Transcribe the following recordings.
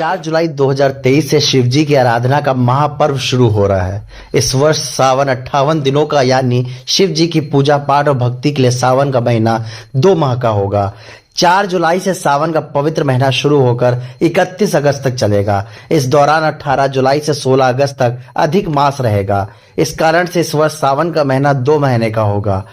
4 जुलाई 2023 से शिव जी की आराधना का महापर्व शुरू हो रहा है। इस वर्ष सावन 58 दिनों का यानी शिव जी की पूजा पाठ और भक्ति के लिए सावन का महीना 2 माह का होगा। 4 जुलाई से सावन का पवित्र महीना शुरू होकर 31 अगस्त तक चलेगा। इस दौरान 18 जुलाई से 16 अगस्त तक अधिक मास रहेगा। इस कारण से इस वर्ष सावन का महीना 2 महीने का होगा।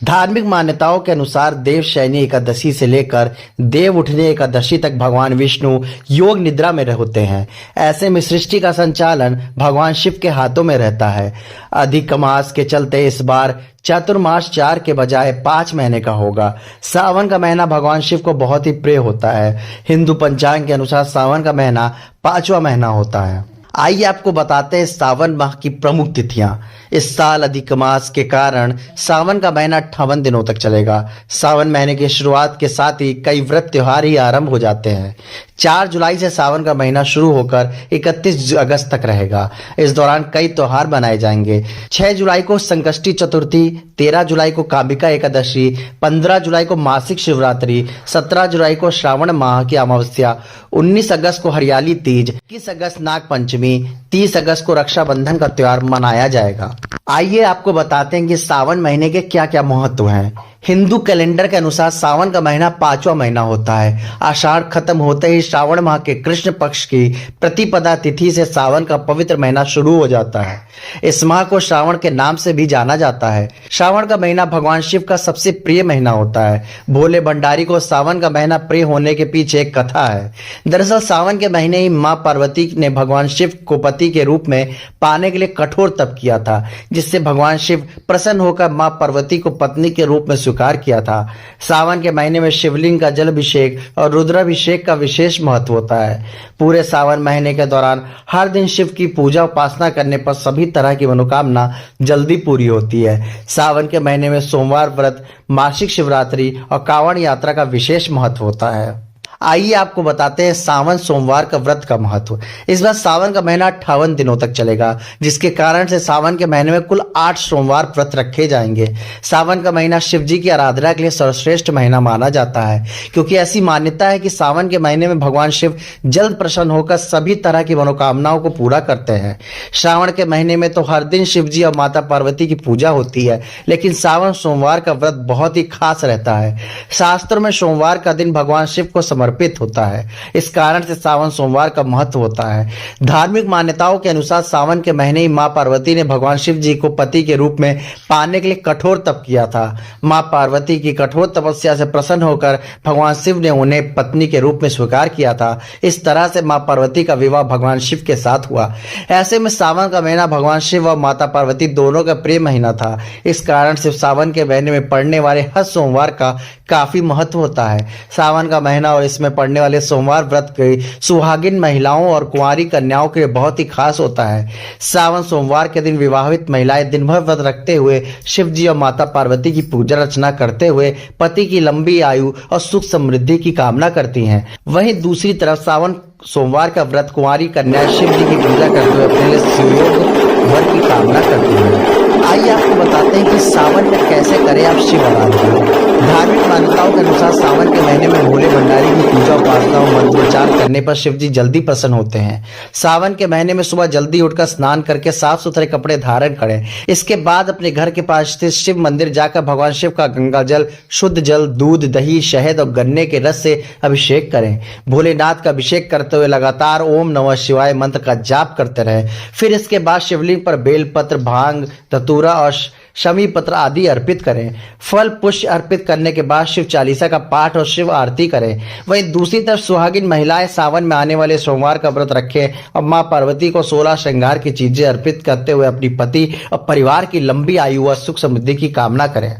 धार्मिक मान्यताओं के अनुसार देवशयनी एकादशी से लेकर देव उठने एकादशी तक भगवान विष्णु योग निद्रा में होते हैं। ऐसे में सृष्टि का संचालन भगवान शिव के हाथों में रहता है। अधिक मास के चलते इस बार चातुर्मास 4 के बजाय 5 महीने का होगा। सावन का महीना भगवान शिव को बहुत ही प्रिय होता है। हिंदू पंचांग के अनुसार सावन का महीना 5वां महीना होता है। आइए आपको बताते हैं सावन माह की प्रमुख तिथियां। इस साल अधिक मास के कारण सावन का महीना 58 दिनों तक चलेगा। सावन महीने की शुरुआत के साथ ही कई व्रत त्योहार ही आरंभ हो जाते हैं। 4 जुलाई से सावन का महीना शुरू होकर 31 अगस्त तक रहेगा। इस दौरान कई त्योहार मनाए जाएंगे। 6 जुलाई को संकष्टी चतुर्थी, 13 जुलाई को कामिका एकादशी, 15 जुलाई को मासिक शिवरात्रि, 17 जुलाई को श्रावण माह की अमावस्या, 19 अगस्त को हरियाली तीज, 21 अगस्त नाग पंचमी, 30 अगस्त को रक्षाबंधन का त्योहार मनाया जाएगा। आइए आपको बताते हैं कि सावन महीने के क्या क्या महत्व हैं। हिंदू कैलेंडर के अनुसार सावन का महीना 5वां महीना होता है। आषाढ़ खत्म होते ही श्रावण माह के कृष्ण पक्ष की प्रतिपदा तिथि से सावन का पवित्र महीना शुरू हो जाता है। इस माह को श्रावण के नाम से भी जाना जाता है। श्रावण का महीना भगवान शिव का सबसे प्रिय महीना होता है। भोले भंडारी को सावन का महीना प्रिय होने के पीछे एक कथा है। दरअसल सावन के महीने ही माँ पार्वती ने भगवान शिव को पति के रूप में पाने के लिए कठोर तप किया था, जिससे भगवान शिव प्रसन्न होकर माँ पार्वती को पत्नी के रूप में स्वीकार किया था। सावन के महीने में शिवलिंग का जलाभिषेक और रुद्राभिषेक का विशेष महत्व होता है। पूरे सावन महीने के दौरान हर दिन शिव की पूजा उपासना करने पर सभी तरह की मनोकामना जल्दी पूरी होती है। सावन के महीने में सोमवार व्रत, मासिक शिवरात्रि और कांवड़ यात्रा का विशेष महत्व होता है। आइए आपको बताते हैं सावन सोमवार का व्रत का महत्व। इस बार सावन का महीना 58 दिनों तक चलेगा, जिसके कारण से सावन के महीने में कुल 8 सोमवार व्रत रखे जाएंगे। सावन का महीना शिव जी की आराधना के लिए सर्वश्रेष्ठ महीना माना जाता है, क्योंकि ऐसी मान्यता है कि सावन के महीने में भगवान शिव जल्द प्रसन्न होकर सभी तरह की मनोकामनाओं को पूरा करते हैं। श्रावण के महीने में तो हर दिन शिव जी और माता पार्वती की पूजा होती है, लेकिन सावन सोमवार का व्रत बहुत ही खास रहता है। शास्त्रों में सोमवार का दिन भगवान शिव को समर्पित होता है। इस कारण से सावन सोमवार का महत्व होता है। धार्मिक मान्यताओं के अनुसार सावन के महीने ही मां पार्वती ने भगवान शिव जी को पति के रूप में पाने के लिए कठोर तप किया था। मां पार्वती की कठोर तपस्या से प्रसन्न होकर भगवान शिव ने उन्हें पत्नी के रूप में स्वीकार किया था। इस तरह से मां पार्वती का विवाह भगवान शिव के साथ हुआ। ऐसे में सावन का महीना भगवान शिव और माता पार्वती दोनों का प्रिय महीना था। इस कारण से सावन के महीने में पड़ने वाले हर सोमवार का काफी महत्व होता है। सावन का महीना और इसमें पड़ने वाले सोमवार व्रत के सुहागिन महिलाओं और कुंवारी कन्याओं के लिए बहुत ही खास होता है। सावन सोमवार के दिन विवाहित महिलाएं दिन भर व्रत रखते हुए शिव जी और माता पार्वती की पूजा अर्चना करते हुए पति की लंबी आयु और सुख समृद्धि की कामना करती हैं। वहीं दूसरी तरफ सावन सोमवार का व्रत कुंवारी कन्याएं शिव जी की पूजा करते हुए अपने लिए सुयोग वर की कामना करती हैं। आइए आपको बताते हैं कि सावन में कैसे करें आप शिव आराधना। धार्मिक मान्यताओं के अनुसार सावन के महीने में भोले भंडारी की पूजा उपासना और मंत्रोच्चार करने पर शिव जी जल्दी प्रसन्न होते हैं। सावन के महीने में सुबह जल्दी उठकर स्नान करके साफ सुथरे कपड़े धारण करें। इसके बाद अपने घर के पास स्थित शिव मंदिर जाकर भगवान शिव का गंगा जल, शुद्ध जल, दूध, दही, शहद और गन्ने के रस से अभिषेक करें। भोलेनाथ का अभिषेक करते हुए लगातार ओम नमः शिवाय मंत्र का जाप करते रहें। फिर इसके बाद शिवलिंग पर बेलपत्र, भांग, धतूरा और शमी पत्र आदि अर्पित करें। फल पुष्प अर्पित करने के बाद शिव चालीसा का पाठ और शिव आरती करें। वहीं दूसरी तरफ सुहागिन महिलाएं सावन में आने वाले सोमवार का व्रत रखें और मां पार्वती को 16 श्रृंगार की चीजें अर्पित करते हुए अपनी पति और परिवार की लंबी आयु व सुख समृद्धि की कामना करें।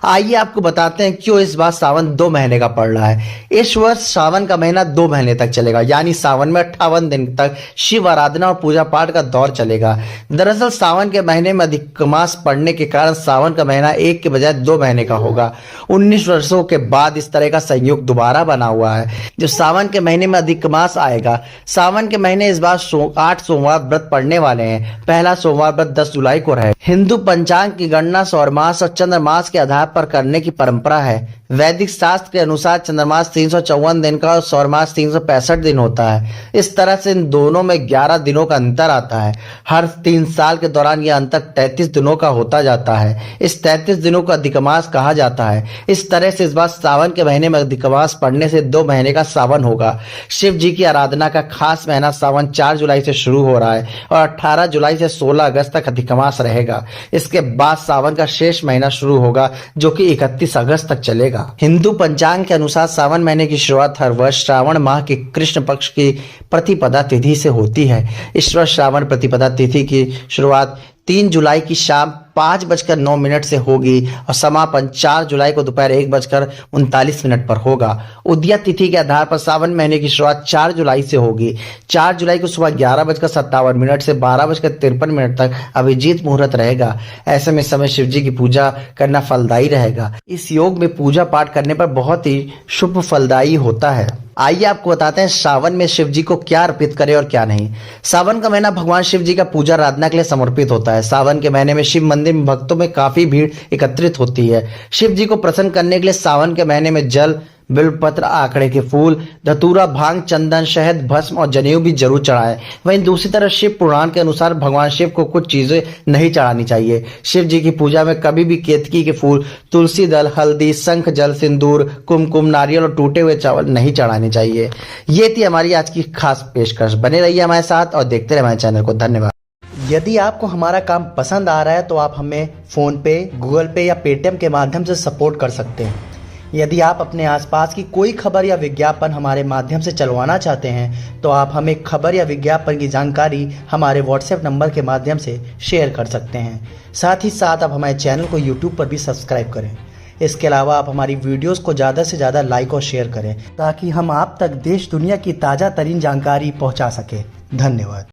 आइए आपको बताते हैं क्यों इस बार सावन 2 महीने का पड़ रहा है। इस वर्ष सावन का महीना 2 महीने तक चलेगा, यानी सावन में 58 दिन तक शिव आराधना और पूजा पाठ का दौर चलेगा। दरअसल सावन के महीने में अधिक मास पड़ने के कारण सावन का महीना 1 के बजाय 2 महीने का होगा। 19 वर्षों के बाद इस तरह का संयोग दोबारा बना हुआ है, जो सावन के महीने में अधिक मास आएगा। सावन के महीने इस बार 8 सोमवार व्रत पड़ने वाले हैं। पहला सोमवार व्रत 10 जुलाई को रहेगा। हिंदू पंचांग की गणना सौर मास और चंद्र मास के आधार पर करने की परंपरा है। वैदिक शास्त्र के अनुसार चंद्रमास 354 दिन का और सौरमास 365 दिन होता है। इस तरह से इन दोनों में 11 दिनों का अंतर आता है। हर 3 साल के दौरान यह अंतर 33 दिनों का होता जाता है। इस 33 दिनों को अधिक मास कहा जाता है। इस तरह से इस बार सावन के महीने में अधिक मास पड़ने से 2 महीने का सावन होगा। शिव जी की आराधना का खास महीना सावन 4 जुलाई से शुरू हो रहा है और 18 जुलाई से 16 अगस्त तक अधिक मास रहेगा। इसके बाद सावन का शेष महीना शुरू होगा जो कि 31 अगस्त तक चलेगा। हिंदू पंचांग के अनुसार सावन महीने की शुरुआत हर वर्ष श्रावण माह के कृष्ण पक्ष की प्रतिपदा तिथि से होती है। इस वर्ष श्रावण प्रतिपदा तिथि की शुरुआत 3 जुलाई की शाम 5:09 से होगी और समापन 4 जुलाई को दोपहर 1:39 पर होगा। उदया तिथि के आधार पर सावन महीने की शुरुआत 4 जुलाई से होगी। 4 जुलाई को सुबह 11:57 से 12:53 तक अभिजीत मुहूर्त रहेगा। ऐसे में समय शिव जी की पूजा करना फलदायी रहेगा। इस योग में पूजा पाठ करने पर बहुत ही शुभ फलदायी होता है। आइए आपको बताते हैं सावन में शिव जी को क्या अर्पित करें और क्या नहीं। सावन का महीना भगवान शिव जी का पूजा आराधना के लिए समर्पित होता है। सावन के महीने में शिव मंदिर में भक्तों में काफी भीड़ एकत्रित होती है। शिव जी को प्रसन्न करने के लिए सावन के महीने में जल, बिल्वपत्र, आंकड़े के फूल, धतूरा, भांग, चंदन, शहद, भस्म और जनेऊ भी जरूर चढ़ाएं। वहीं दूसरी तरफ शिव पुराण के अनुसार भगवान शिव को कुछ चीजें नहीं चढ़ानी चाहिए। शिव जी की पूजा में कभी भी केतकी के फूल, तुलसी दल, हल्दी, शंख जल, सिंदूर, कुमकुम, नारियल और टूटे हुए चावल नहीं चढ़ाने चाहिए। ये थी हमारी आज की खास पेशकश। बने रहिए हमारे साथ और देखते रहिए हमारे चैनल को। धन्यवाद। यदि आपको हमारा काम पसंद आ रहा है तो आप हमें फोन पे, गूगल पे या पेटीएम के माध्यम से सपोर्ट कर सकते हैं। यदि आप अपने आसपास की कोई खबर या विज्ञापन हमारे माध्यम से चलवाना चाहते हैं तो आप हमें खबर या विज्ञापन की जानकारी हमारे व्हाट्सएप नंबर के माध्यम से शेयर कर सकते हैं। साथ ही साथ आप हमारे चैनल को यूट्यूब पर भी सब्सक्राइब करें। इसके अलावा आप हमारी वीडियोस को ज़्यादा से ज़्यादा लाइक और शेयर करें ताकि हम आप तक देश दुनिया की ताज़ा तरीन जानकारी पहुंचा सकें। धन्यवाद।